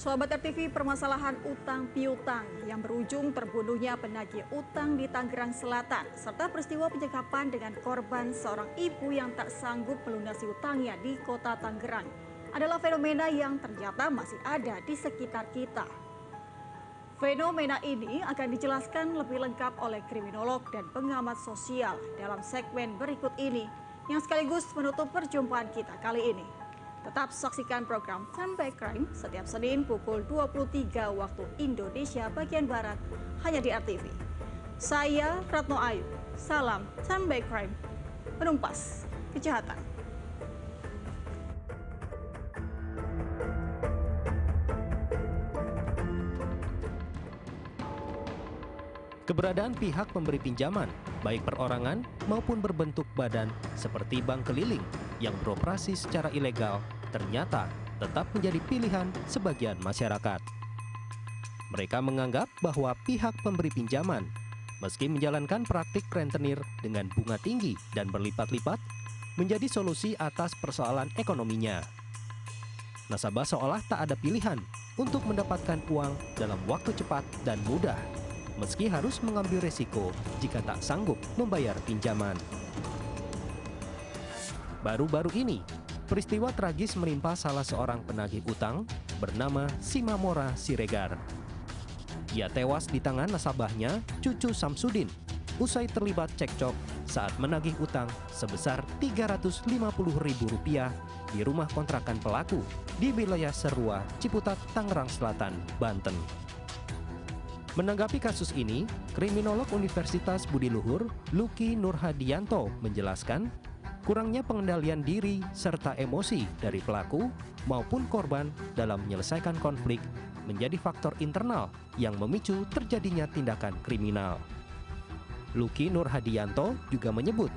Sobat RTV, permasalahan utang piutang yang berujung terbunuhnya penagih utang di Tangerang Selatan, serta peristiwa penyekapan dengan korban seorang ibu yang tak sanggup melunasi utangnya di kota Tangerang adalah fenomena yang ternyata masih ada di sekitar kita. Fenomena ini akan dijelaskan lebih lengkap oleh kriminolog dan pengamat sosial dalam segmen berikut ini yang sekaligus menutup perjumpaan kita kali ini. Tetap saksikan program Turn Back Crime setiap Senin pukul 23 waktu Indonesia bagian Barat hanya di RTV. Saya Ratno Ayu, salam Turn Back Crime, menumpas kejahatan. Keberadaan pihak pemberi pinjaman, baik perorangan maupun berbentuk badan seperti bank keliling yang beroperasi secara ilegal, ternyata tetap menjadi pilihan sebagian masyarakat. Mereka menganggap bahwa pihak pemberi pinjaman, meski menjalankan praktik rentenir dengan bunga tinggi dan berlipat-lipat, menjadi solusi atas persoalan ekonominya. Nasabah seolah tak ada pilihan untuk mendapatkan uang dalam waktu cepat dan mudah, meski harus mengambil resiko jika tak sanggup membayar pinjaman. Baru-baru ini, peristiwa tragis menimpa salah seorang penagih utang bernama Simamora Siregar. Ia tewas di tangan nasabahnya, Cucu Samsudin, usai terlibat cekcok saat menagih utang sebesar Rp350.000 di rumah kontrakan pelaku di wilayah Serua, Ciputat, Tangerang Selatan, Banten. Menanggapi kasus ini, kriminolog Universitas Budi Luhur, Luki Nurhadianto, menjelaskan kurangnya pengendalian diri serta emosi dari pelaku maupun korban dalam menyelesaikan konflik menjadi faktor internal yang memicu terjadinya tindakan kriminal. Luki Nurhadianto juga menyebut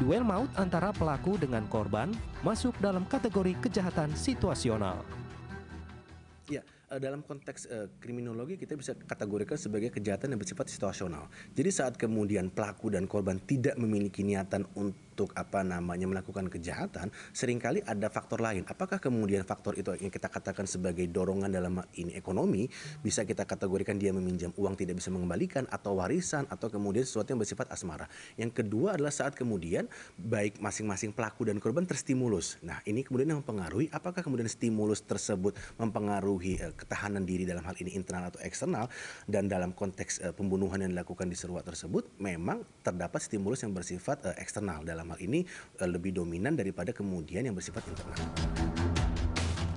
duel maut antara pelaku dengan korban masuk dalam kategori kejahatan situasional. Ya, dalam konteks kriminologi kita bisa kategorikan sebagai kejahatan yang bersifat situasional. Jadi saat kemudian pelaku dan korban tidak memiliki niatan untuk melakukan kejahatan, seringkali ada faktor lain. Apakah kemudian faktor itu yang kita katakan sebagai dorongan dalam ini ekonomi, bisa kita kategorikan dia meminjam uang tidak bisa mengembalikan, atau warisan, atau kemudian sesuatu yang bersifat asmara. Yang kedua adalah saat kemudian baik masing-masing pelaku dan korban terstimulus. Nah, ini kemudian yang mempengaruhi apakah kemudian stimulus tersebut mempengaruhi ketahanan diri dalam hal ini internal atau eksternal, dan dalam konteks pembunuhan yang dilakukan di Serua tersebut memang terdapat stimulus yang bersifat eksternal, dalam hal ini lebih dominan daripada kemudian yang bersifat internal.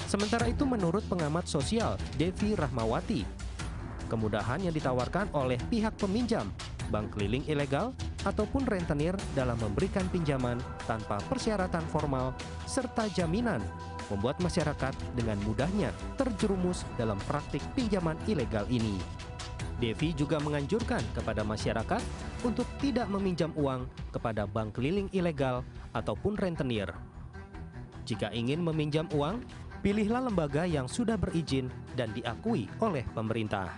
Sementara itu menurut pengamat sosial Devi Rahmawati, kemudahan yang ditawarkan oleh pihak peminjam, bank keliling ilegal, ataupun rentenir dalam memberikan pinjaman tanpa persyaratan formal serta jaminan membuat masyarakat dengan mudahnya terjerumus dalam praktik pinjaman ilegal ini. Devi juga menganjurkan kepada masyarakat untuk tidak meminjam uang kepada bank keliling ilegal ataupun rentenir. Jika ingin meminjam uang, pilihlah lembaga yang sudah berizin dan diakui oleh pemerintah.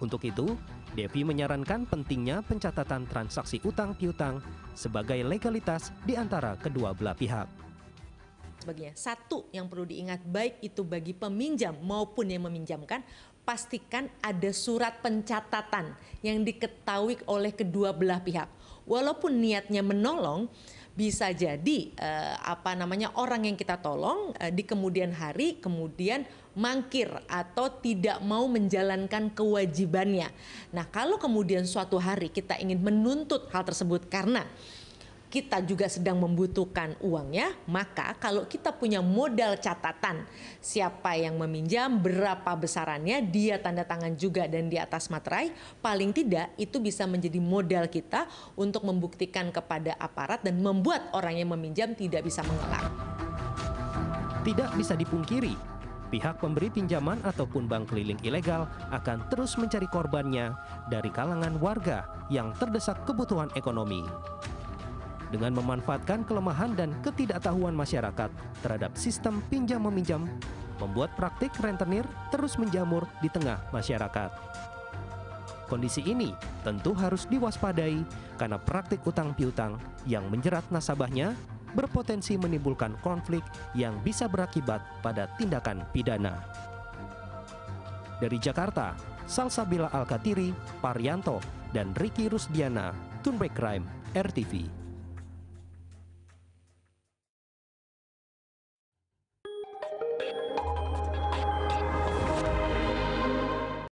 Untuk itu, Devi menyarankan pentingnya pencatatan transaksi utang piutang sebagai legalitas di antara kedua belah pihak. Sebagainya. Satu yang perlu diingat, baik itu bagi peminjam maupun yang meminjamkan, pastikan ada surat pencatatan yang diketahui oleh kedua belah pihak. Walaupun niatnya menolong, bisa jadi orang yang kita tolong di kemudian hari kemudian mangkir atau tidak mau menjalankan kewajibannya. Nah, kalau kemudian suatu hari kita ingin menuntut hal tersebut karena kita juga sedang membutuhkan uangnya, maka kalau kita punya modal catatan siapa yang meminjam, berapa besarannya, dia tanda tangan juga dan di atas materai, paling tidak itu bisa menjadi modal kita untuk membuktikan kepada aparat dan membuat orang yang meminjam tidak bisa mengelak. Tidak bisa dipungkiri, pihak pemberi pinjaman ataupun bank keliling ilegal akan terus mencari korbannya dari kalangan warga yang terdesak kebutuhan ekonomi. Dengan memanfaatkan kelemahan dan ketidaktahuan masyarakat terhadap sistem pinjam-meminjam, membuat praktik rentenir terus menjamur di tengah masyarakat. Kondisi ini tentu harus diwaspadai karena praktik utang piutang yang menjerat nasabahnya berpotensi menimbulkan konflik yang bisa berakibat pada tindakan pidana. Dari Jakarta, Salsabila Alkatiri, Paryanto, dan Ricky Rusdiana, Tunbreak Crime, RTV.